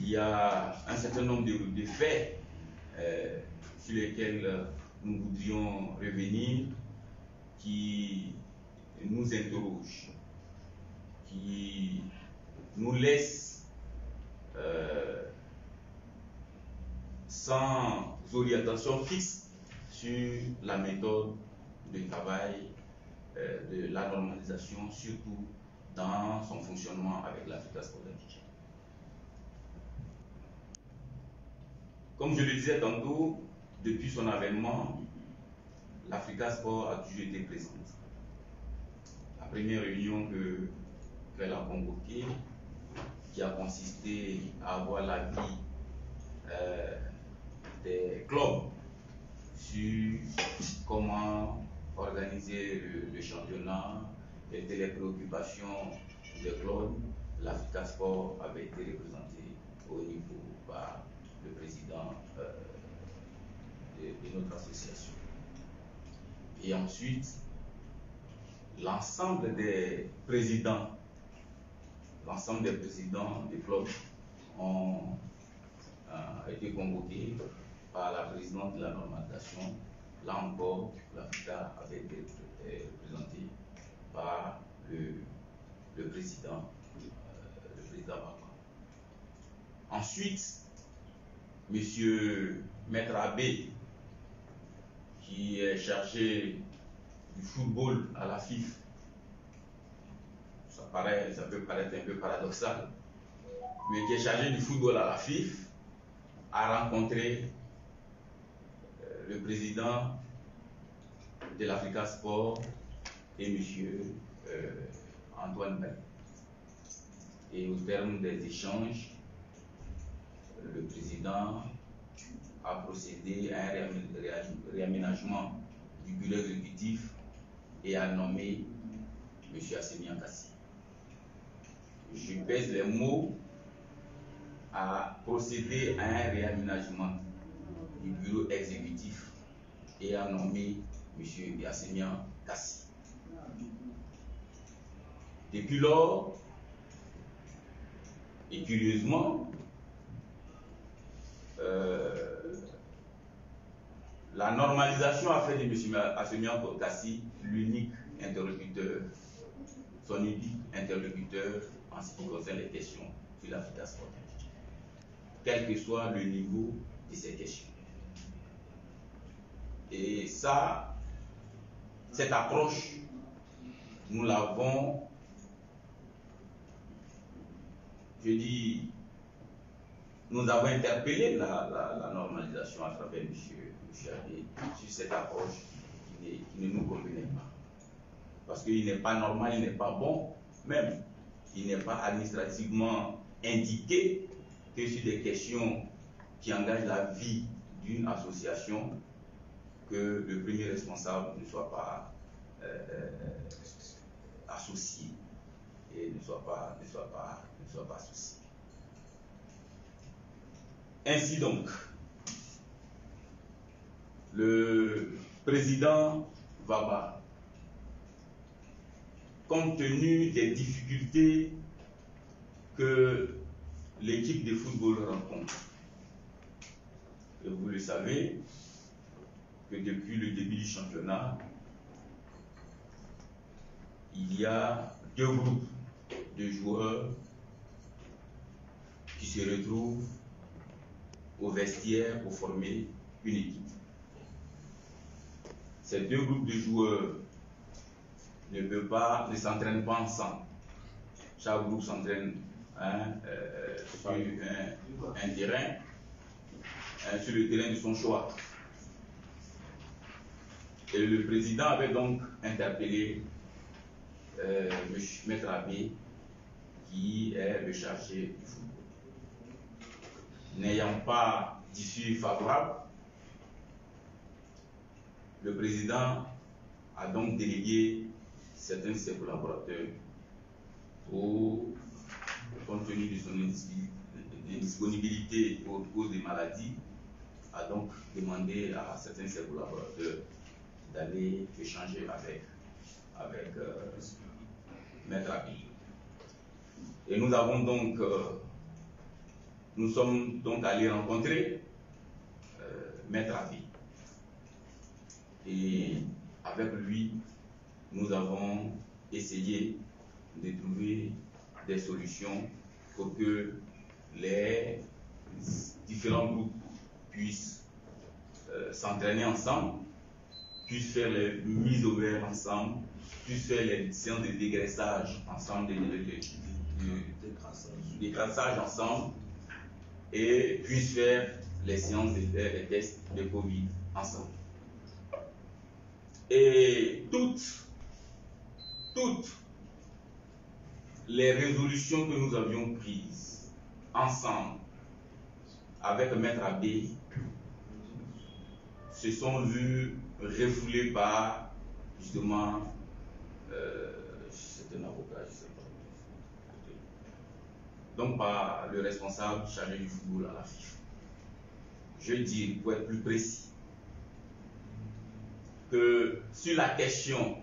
il y a un certain nombre de faits sur lesquels nous voudrions revenir, qui nous interrogent, qui nous laissent sans orientation fixe sur la méthode de travail de la normalisation, surtout dans son fonctionnement avec l'Africa Sport Abidjan. Comme je le disais tantôt, depuis son avènement, l'Africa Sport a toujours été présente. La première réunion qu'elle a convoquée, qui a consisté à avoir l'avis des clubs sur comment organiser le championnat, quelles étaient les préoccupations des clubs. L'Africa Sport avait été représenté au niveau par le président de notre association. Et ensuite, l'ensemble des présidents des clubs ont été convoqués par la présidente de la normalisation. Là encore, l'Africa avait été représentée par le président Baba. Ensuite, M. Maître Abbé, qui est chargé du football à la FIFA, ça peut paraître un peu paradoxal, mais qui est chargé du football à la FIFA, a rencontré le président de l'Africa Sport et M. Antoine Bell. Et au terme des échanges, le président a procédé à un réaménagement du bureau exécutif et a nommé M. Assemian Kassi. Je pèse les mots, a procédé à un réaménagement du bureau exécutif et a nommé M. Assemian Kassi. Depuis lors, et curieusement, la normalisation a fait de M. Assemian Kassi l'unique interlocuteur, son unique interlocuteur en ce qui concerne les questions sur l'Africa Sport, quel que soit le niveau de ces questions. Et ça, cette approche, nous l'avons, nous avons interpellé la normalisation à travers M. Abbé sur cette approche qui ne nous convenait pas. Parce qu'il n'est pas normal, il n'est pas bon, même, il n'est pas administrativement indiqué que sur des questions qui engagent la vie d'une association, que le premier responsable ne soit pas associé et ne soit pas associé. Ainsi donc, le président Baba, compte tenu des difficultés que l'équipe de football rencontre, et vous le savez, que depuis le début du championnat, il y a deux groupes de joueurs qui se retrouvent au vestiaire pour former une équipe. Ces deux groupes de joueurs ne s'entraînent pas ensemble. Chaque groupe s'entraîne sur un terrain, sur le terrain de son choix. Et le président avait donc interpellé Maître Abbé, qui est le chargé du football. N'ayant pas d'issue favorable, le président a donc délégué certains de ses collaborateurs compte tenu de son indisponibilité pour cause de maladie, a donc demandé à certains de ses collaborateurs d'aller échanger avec Maître Abbé. Et nous avons donc nous sommes donc allés rencontrer Maître Abbé. Et avec lui, nous avons essayé de trouver des solutions pour que les différents groupes puissent s'entraîner ensemble, puissent faire les mises au vert ensemble, puissent faire les séances de dégraissage ensemble, des dégrassages ensemble, et puissent faire les séances de faire les tests de Covid ensemble. Et toutes les résolutions que nous avions prises ensemble avec Maître Abbé se sont vues refoulées par justement c'est un avocat, je sais pas. Donc par le responsable chargé du football à la FIFA. Je dis, pour être plus précis, que sur la question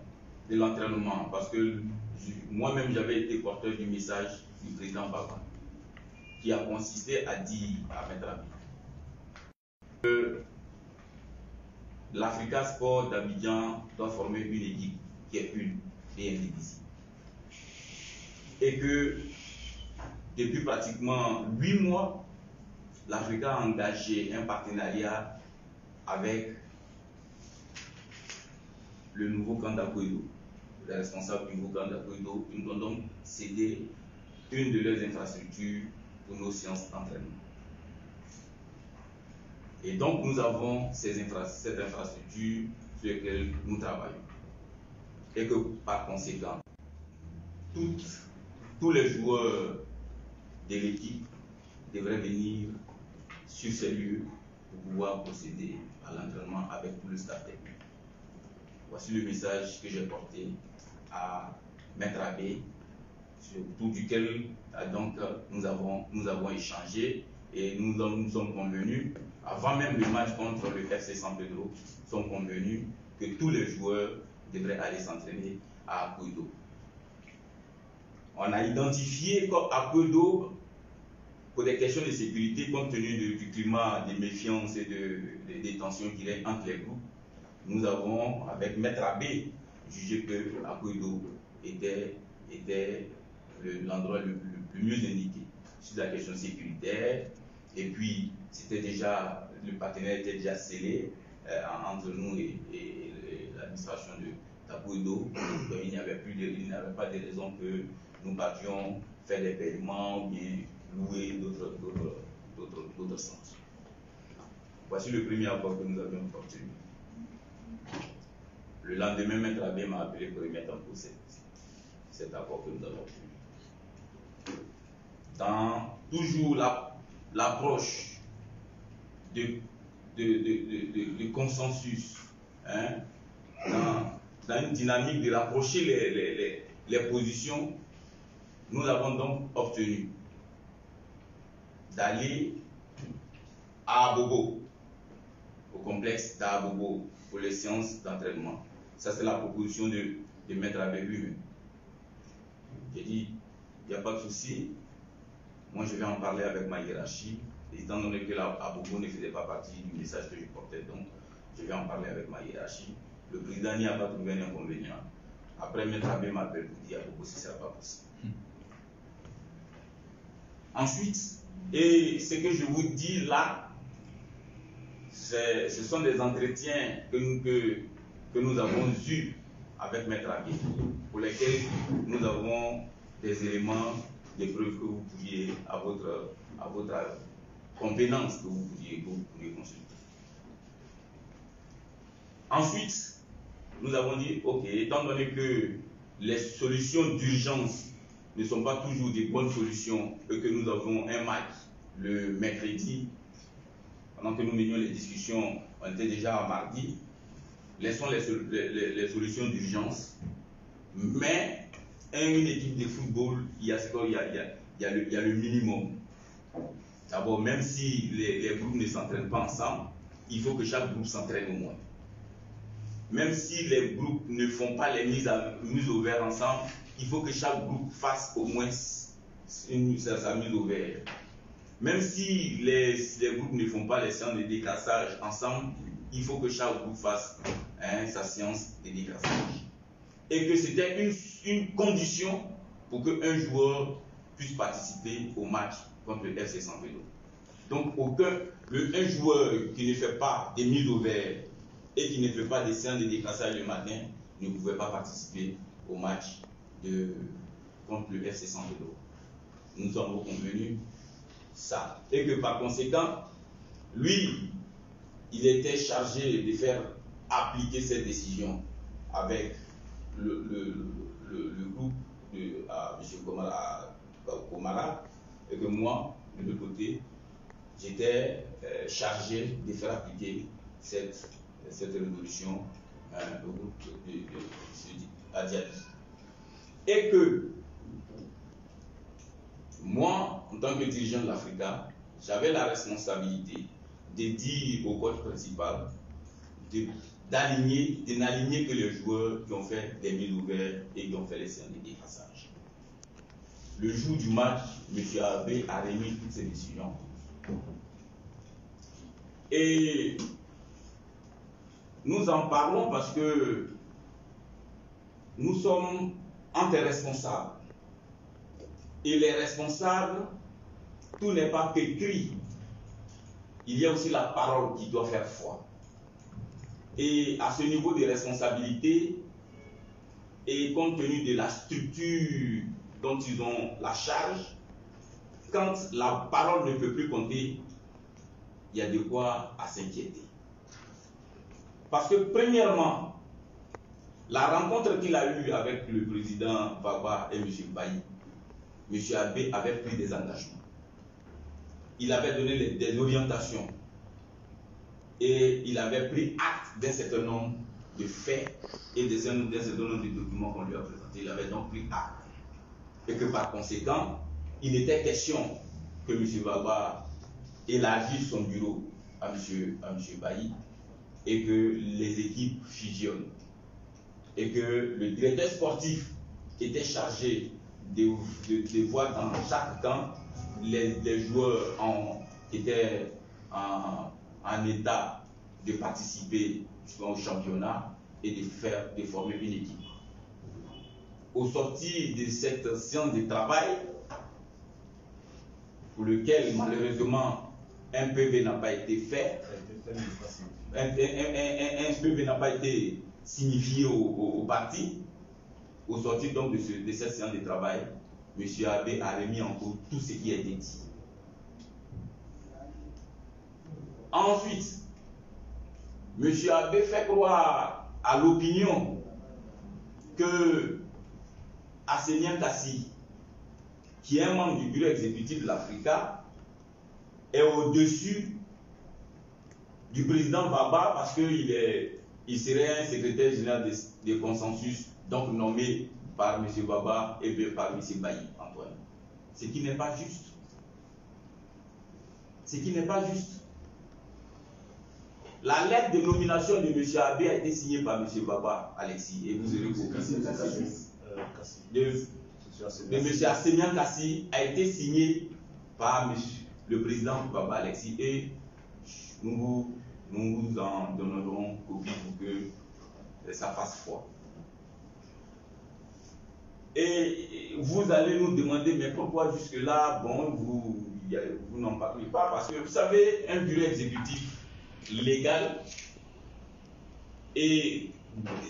de l'entraînement, parce que moi-même j'avais été porteur du message du président Baba, qui a consisté à dire à Maître Abbé que l'Africa Sport d'Abidjan doit former une équipe qui est une et indivisible. Et que depuis pratiquement 8 mois, l'Africa a engagé un partenariat avec le nouveau camp d'Akoedo, les responsables du nouveau camp d'Akoedo. Ils nous ont donc cédé une de leurs infrastructures pour nos séances d'entraînement. Et donc nous avons cette infrastructure sur laquelle nous travaillons. Et que par conséquent, tous les joueurs de l'équipe devraient venir sur ces lieux pour pouvoir procéder à l'entraînement avec tout le staff technique. Voici le message que j'ai porté à Maître Abbé, autour duquel donc, nous avons échangé et nous sommes convenus, avant même le match contre le FC San Pedro, nous sommes convenus que tous les joueurs devraient aller s'entraîner à Akoedo. On a identifié Akoedo pour des questions de sécurité, compte tenu du climat de méfiance et des tensions qui règnent entre les groupes. Nous avons, avec Maître Abbé, jugé que Akoedo était l'endroit le mieux indiqué sur la question sécuritaire. Et puis, le partenariat était déjà scellé entre nous et l'administration d'Akoedo. Donc, il n'y avait pas de raison que nous partions faire des paiements ou bien louer d'autres centres. Voici le premier accord que nous avions obtenu. Le lendemain, Maître Abbé m'a appelé pour remettre en cause cet accord que nous avons obtenu. Dans toujours l'approche de consensus, hein, dans une dynamique de rapprocher les positions, nous avons donc obtenu d'aller à Abobo, au complexe d'Abobo, pour les séances d'entraînement. Ça, c'est la proposition de Maître Abbé lui-même. J'ai dit, il n'y a pas de souci, moi je vais en parler avec ma hiérarchie, étant donné que Abobo ne faisait pas partie du message que je portais, donc je vais en parler avec ma hiérarchie. Le président n'y a pas trouvé un inconvénient. Après, Maître Abbé m'appelle pour dire à Abobo si ce n'est pas possible. Ensuite, et ce que je vous dis là, ce sont des entretiens que nous avons eus avec Maître Abbé, pour lesquels nous avons des éléments, des preuves que vous pouviez, à votre compétence, que vous pouviez consulter. Ensuite, nous avons dit, ok, étant donné que les solutions d'urgence ne sont pas toujours des bonnes solutions et que nous avons un match le mercredi, pendant que nous menions les discussions, on était déjà à mardi, laissons les solutions d'urgence, mais une équipe de football, il y a le minimum. D'abord, même si les groupes ne s'entraînent pas ensemble, il faut que chaque groupe s'entraîne au moins. Même si les groupes ne font pas les mises au vert ensemble, il faut que chaque groupe fasse au moins sa mise au vert. Même si les groupes ne font pas les séances de déclassage ensemble, il faut que chaque groupe fasse sa séance de déclassage. Et que c'était une condition pour qu'un joueur puisse participer au match contre le FC San Pedro. Donc un joueur qui ne fait pas des mises au vert et qui ne fait pas des séances de déclassage le matin ne pouvait pas participer au match contre le FC San Pedro. Nous avons convenu ça. Et que par conséquent, lui, il était chargé de faire appliquer cette décision avec le groupe de M. Komara, et que moi, de l'autre côté, j'étais chargé de faire appliquer cette résolution au groupe de M. Adiabi. Et que moi, en tant que dirigeant de l'Africa, j'avais la responsabilité de dire au coach principal de n'aligner que les joueurs qui ont fait des mises ouvertes et qui ont fait les séances de déclassage. Le jour du match, M. Abbé a remis toutes ces décisions. Et nous en parlons parce que nous sommes entre responsables. Et les responsables, tout n'est pas qu'écrit. Il y a aussi la parole qui doit faire foi. Et à ce niveau de responsabilité, et compte tenu de la structure dont ils ont la charge, quand la parole ne peut plus compter, il y a de quoi à s'inquiéter. Parce que premièrement, la rencontre qu'il a eue avec le président Baba et M. Bailly, M. Abbé avait pris des engagements. Il avait donné des orientations et il avait pris acte d'un certain nombre de faits et d'un certain nombre de documents qu'on lui a présentés. Il avait donc pris acte. Et que par conséquent, il était question que M. Baba élargisse son bureau à M. Bailly et que les équipes fusionnent. Et que le directeur sportif était chargé de voir dans chaque camp les joueurs qui étaient en état de participer au championnat et de former une équipe. Au sortir de cette séance de travail, pour lequel malheureusement un PV n'a pas été fait, un PV n'a pas été signifié au parti, au sortir donc de cette séance de travail, M. Abbé a remis en cause tout ce qui a été dit. Ensuite, M. Abbé fait croire à l'opinion que Assénian Kassi, qui est un membre du bureau exécutif de l'Africa, est au-dessus du président Baba parce qu'il serait un secrétaire général de consensus, donc nommé par M. Baba et par M. Bailly, Antoine. Ce qui n'est pas juste. Ce qui n'est pas juste. La lettre de nomination de M. Abbé a été signée par M. Baba Alexis, et vous aurez compris. De M. Assénian Kassi a été signé par le président Baba Alexis, et nous vous en donnerons copie pour que ça fasse foi. Et vous allez nous demander, mais pourquoi jusque-là, bon, vous n'en parlez pas? Parce que vous savez, un bureau exécutif légal et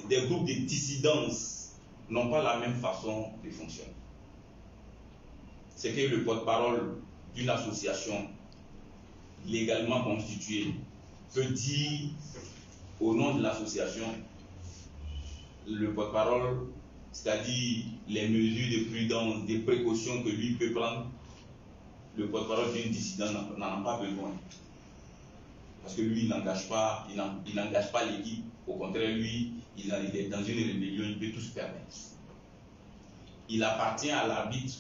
des groupes de dissidence n'ont pas la même façon de fonctionner. C'est que le porte-parole d'une association légalement constituée peut dire au nom de l'association le porte-parole, c'est-à-dire les mesures de prudence, des précautions que lui peut prendre. Le porte-parole d'une dissidence n'en a pas besoin. Parce que lui, il n'engage pas l'équipe. Au contraire, lui, il est dans une rébellion, il peut tout se permettre. Il appartient à l'arbitre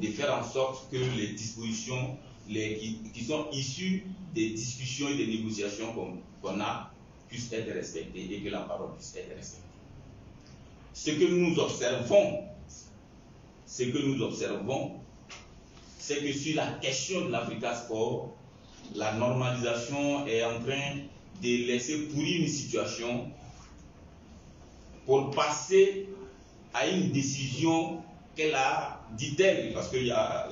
de faire en sorte que les dispositions qui sont issues des discussions et des négociations qu'on a puissent être respectées et que la parole puisse être respectée. Ce que nous observons, c'est c'est que sur la question de l'Africa Sport, la normalisation est en train de laisser pourrir une situation pour passer à une décision qu'elle a, dit-elle, parce qu'il y a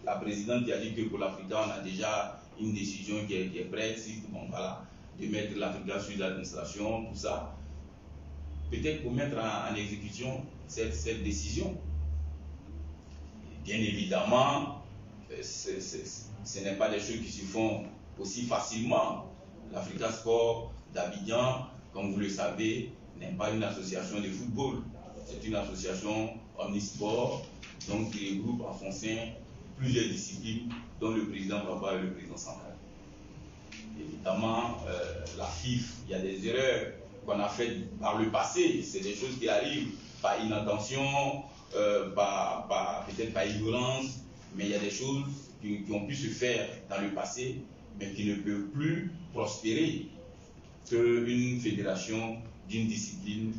la présidente qui a dit que pour l'Africa, on a déjà une décision qui est prête, bon, voilà, de mettre l'Africa sur l'administration, tout ça. Peut-être pour mettre en exécution cette décision. Bien évidemment, ce n'est pas des choses qui se font aussi facilement. L'Africa Sport d'Abidjan, comme vous le savez, n'est pas une association de football. C'est une association omnisport, donc qui regroupe en son sein plusieurs disciplines, dont le président Baba et le président central. Évidemment, la FIF, il y a des erreurs qu'on a faites par le passé, c'est des choses qui arrivent par inattention, peut-être par ignorance, mais il y a des choses qui ont pu se faire dans le passé, mais qui ne peuvent plus prospérer qu'une fédération d'une discipline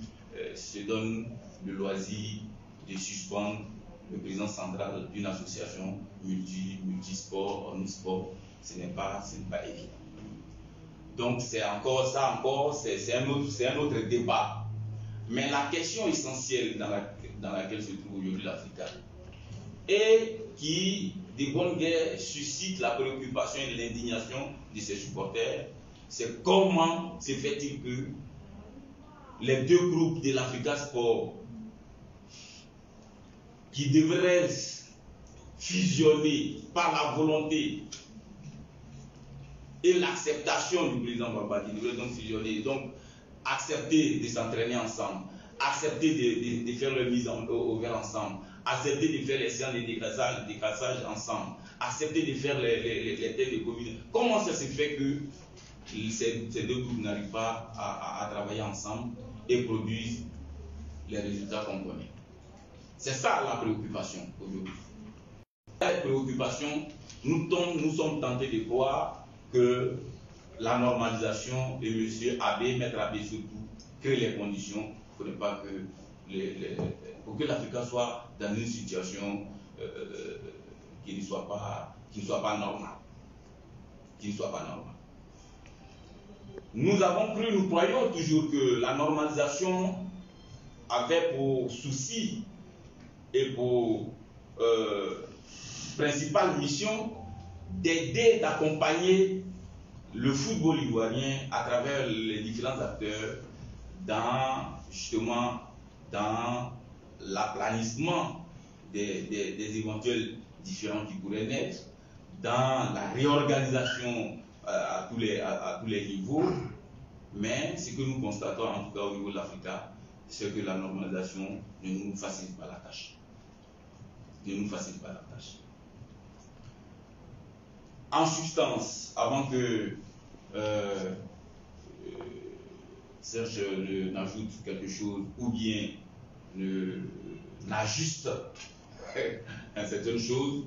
se donne le loisir de suspendre le président central d'une association multisport, omnisport. Ce n'est pas évident. Donc c'est encore ça, c'est un autre débat. Mais la question essentielle dans laquelle se trouve aujourd'hui l'Africa, et qui, de bonne guerre, suscite la préoccupation et l'indignation de ses supporters, c'est comment se fait-il que les deux groupes de l'Africa Sport qui devraient fusionner par la volonté et l'acceptation du président Baba, qui devrait donc fusionner, donc accepter de s'entraîner ensemble, accepter de faire leur mise au vert ensemble, accepter de faire les séances de décrassage ensemble, accepter de faire les tests de communes. Comment ça se fait que ces deux groupes n'arrivent pas à travailler ensemble et produisent les résultats qu'on connaît? C'est ça la préoccupation aujourd'hui. La préoccupation, nous sommes tentés de croire que la normalisation de M. Abbé, Maître Abbé surtout, crée les conditions pour ne pas pour que l'Africa soit dans une situation qui ne soit pas normale. Qui ne soit pas normale. Nous croyons toujours que la normalisation avait pour souci et pour principale mission d'aider, d'accompagner le football ivoirien à travers les différents acteurs justement dans l'aplanissement des éventuels différends qui pourraient naître, dans la réorganisation à tous les niveaux. Mais ce que nous constatons, en tout cas au niveau de l'Africa, c'est que la normalisation ne nous facilite pas la tâche. Ne nous facilite pas la tâche. En substance, avant que Serge n'ajoute quelque chose ou bien n'ajuste certaines choses,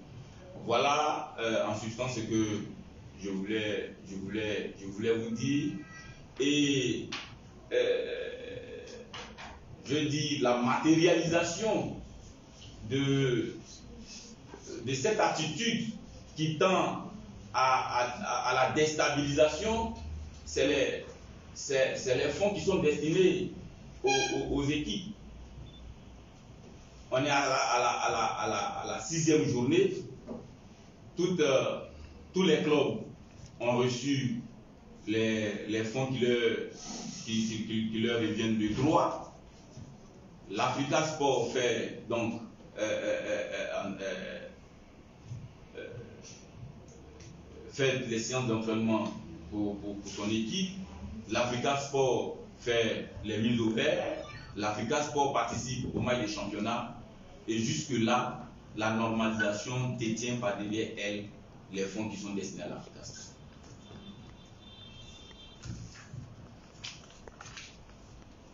voilà en substance ce que je voulais vous dire. Et je dis la matérialisation de cette attitude qui tend à la déstabilisation, c'est les fonds qui sont destinés aux équipes. On est à la 6e journée. Tous les clubs ont reçu les fonds qui leur reviennent de droit. L'Africa Sport fait donc fait les séances d'entraînement pour son équipe. L'Africa Sport fait les mises au vert. L'Africa Sport participe au match des championnats. Et jusque-là, la normalisation détient par derrière elle les fonds qui sont destinés à l'Africa Sport.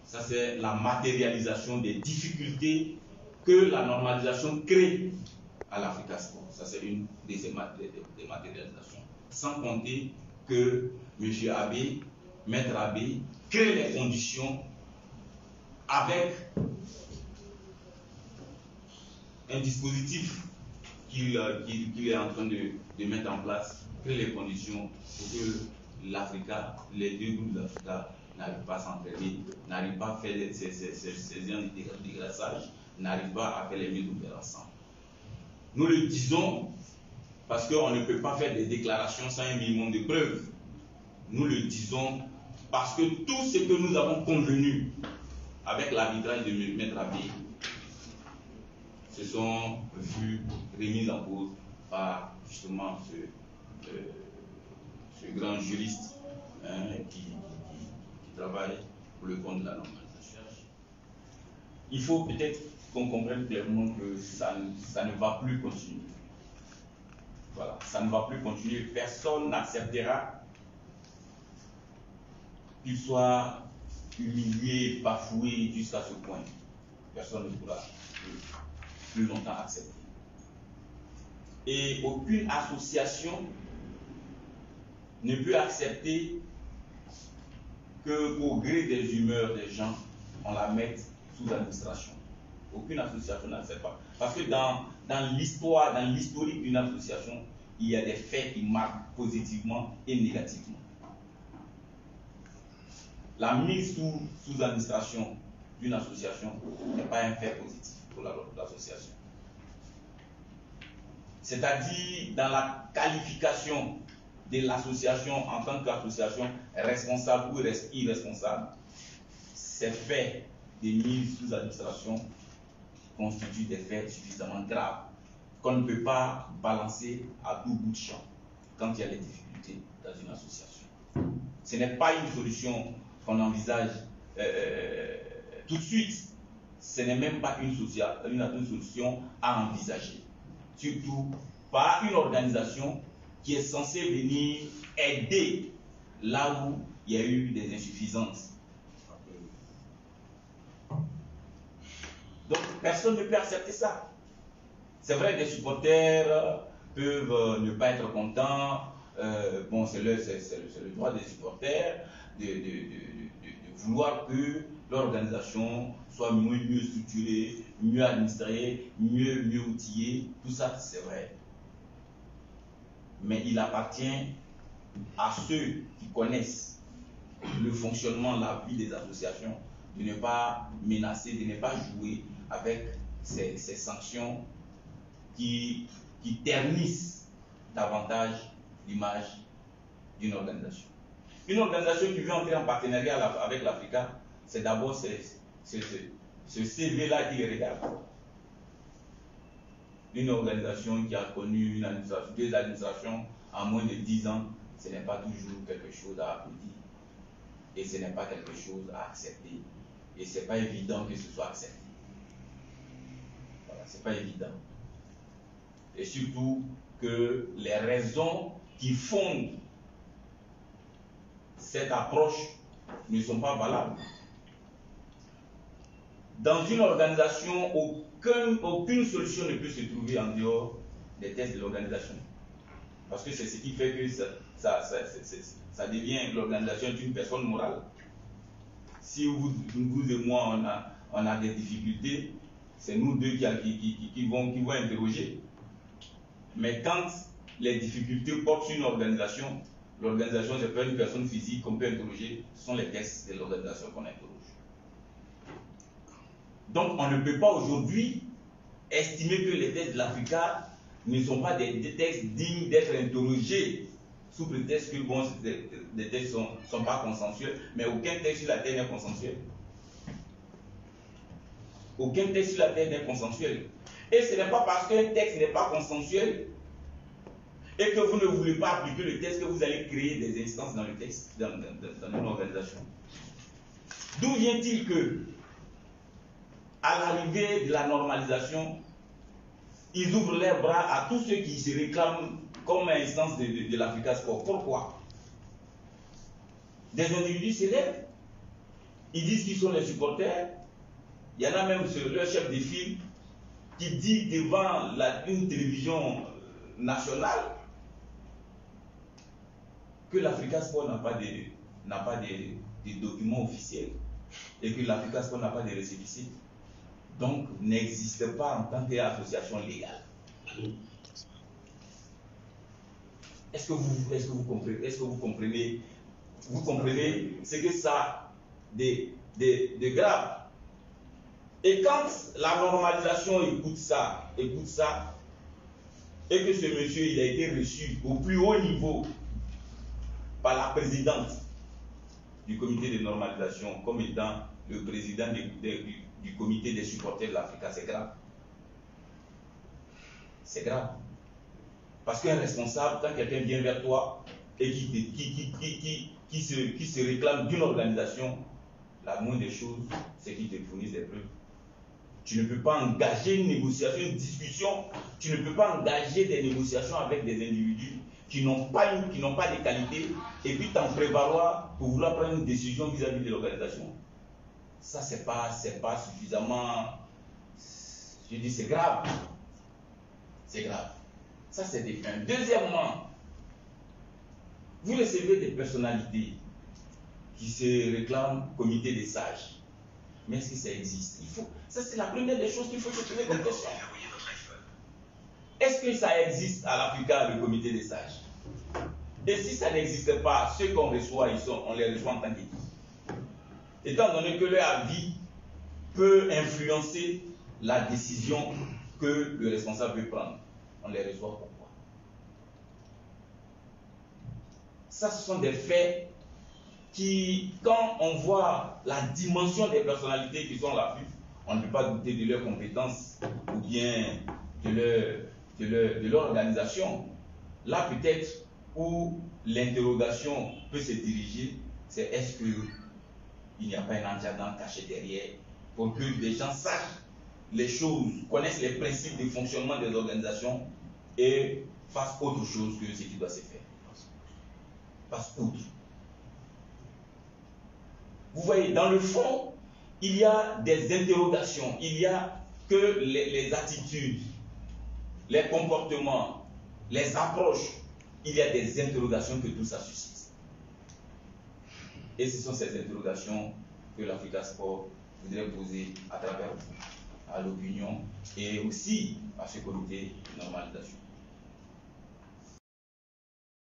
Ça, c'est la matérialisation des difficultés que la normalisation crée à l'Africa Sport. Ça, c'est une des matérialisations. Sans compter que M. Abbé, Maître Abbé, crée les conditions avec un dispositif qu'il est en train de mettre en place, créer les conditions pour que l'Africa, les deux groupes d'Africa n'arrivent pas à s'entraider, n'arrivent pas à faire ces gens de dégraissage, n'arrivent pas à faire les mises ouvertes ensemble. Nous le disons parce qu'on ne peut pas faire des déclarations sans un minimum de preuves. Nous le disons parce que tout ce que nous avons convenu avec l'arbitrage de Maître Abiy se sont vus remis en cause par justement ce grand juriste qui travaille pour le compte de la normalisation. Il faut peut-être qu'on comprenne clairement que ça ne va plus continuer. Voilà, ça ne va plus continuer. Personne n'acceptera qu'il soit humilié, bafoué jusqu'à ce point. Personne ne pourra plus longtemps accepter. Et aucune association ne peut accepter qu'au gré des humeurs des gens, on la mette sous administration. Aucune association n'accepte pas. Parce que dans l'histoire, dans l'historique d'une association, il y a des faits qui marquent positivement et négativement. La mise sous administration d'une association n'est pas un fait positif pour l'association. C'est-à-dire dans la qualification de l'association en tant qu'association responsable ou irresponsable, ces faits de mise sous administration constituent des faits suffisamment graves qu'on ne peut pas balancer à tout bout de champ quand il y a des difficultés dans une association. Ce n'est pas une solution qu'on envisage tout de suite. Ce n'est même pas une solution à envisager. Surtout par une organisation qui est censée venir aider là où il y a eu des insuffisances. Donc personne ne peut accepter ça. C'est vrai que les supporters peuvent ne pas être contents. Bon, c'est le droit des supporters de vouloir que l'organisation soit mieux structurée, mieux administrée, mieux outillée. Tout ça, c'est vrai. Mais il appartient à ceux qui connaissent le fonctionnement, la vie des associations, de ne pas menacer, de ne pas jouer avec ces sanctions qui ternissent davantage l'image d'une organisation. Une organisation qui veut entrer en partenariat avec l'Africa, c'est d'abord ce CV-là qui regarde. Une organisation qui a connu deux administrations en moins de 10 ans, ce n'est pas toujours quelque chose à applaudir. Et ce n'est pas quelque chose à accepter. Et ce n'est pas évident que ce soit accepté. Voilà, ce n'est pas évident. Et surtout que les raisons qui fondent cette approche ne sont pas valables. Dans une organisation, aucune solution ne peut se trouver en dehors des tests de l'organisation. Parce que c'est ce qui fait que ça devient, l'organisation est une personne morale. Si vous et moi, on a des difficultés, c'est nous deux qui vont interroger. Mais quand les difficultés portent sur une organisation, l'organisation, c'est pas une personne physique qu'on peut interroger, ce sont les tests de l'organisation qu'on interroge. Donc, on ne peut pas aujourd'hui estimer que les tests de l'Africa ne sont pas des textes dignes d'être interrogés sous prétexte que bon, les textes ne sont pas consensuels, mais aucun texte sur la Terre n'est consensuel. Aucun texte sur la Terre n'est consensuel. Et ce n'est pas parce qu'un texte n'est pas consensuel et que vous ne voulez pas appliquer le texte que vous allez créer des instances dans le texte, dans une organisation. D'où vient-il que, à l'arrivée de la normalisation, ils ouvrent leurs bras à tous ceux qui se réclament comme instance de l'Africa Sport? Pourquoi? Des individus se lèvent, ils disent qu'ils sont les supporters. Il y en a même leur chef de file qui dit devant une télévision nationale que l'Africa Sport n'a pas de documents officiels et que l'Africa Sport n'a pas de récépissé. Donc, n'existe pas en tant qu'association légale. Est-ce que vous comprenez ce que ça a de grave? Et quand la normalisation écoute ça, et que ce monsieur il a été reçu au plus haut niveau par la présidente du comité de normalisation comme étant le président du comité des supporters de l'Afrique, c'est grave. C'est grave. Parce qu'un responsable, quand quelqu'un vient vers toi et qui se réclame d'une organisation, la moindre des choses, c'est qu'il te fournisse des preuves. Tu ne peux pas engager une négociation, une discussion, tu ne peux pas engager des négociations avec des individus qui n'ont pas de qualité et puis t'en prévaloir pour vouloir prendre une décision vis-à-vis de l'organisation. Ça, c'est pas suffisamment. Je dis, c'est grave. C'est grave. Ça, c'est des fins. Deuxièmement, vous recevez des personnalités qui se réclament comité des sages. Mais est-ce que ça existe? Ça, c'est la première des choses qu'il faut se poser comme question. Est-ce que ça existe à l'Africa, le comité des sages? Et si ça n'existe pas, ceux qu'on reçoit, on les reçoit en tant qu'équipe. Étant donné que leur avis peut influencer la décision que le responsable veut prendre, on les reçoit pourquoi? Ça, ce sont des faits qui, quand on voit la dimension des personnalités qui sont à l'affût, on ne peut pas douter de leurs compétences ou bien de leur organisation. Là, peut-être où l'interrogation peut se diriger, c'est est-ce qu'il n'y a pas un antiagent caché derrière pour que les gens sachent les choses, connaissent les principes de fonctionnement des organisations et fassent autre chose que ce qui doit se faire. Passe outre. Vous voyez, dans le fond, il y a des interrogations, il y a que les attitudes, les comportements, les approches, il y a des interrogations que tout ça suscite. Et ce sont ces interrogations que l'Africa Sport voudrait poser à travers vous, à l'opinion et aussi à ce comité de normalisation.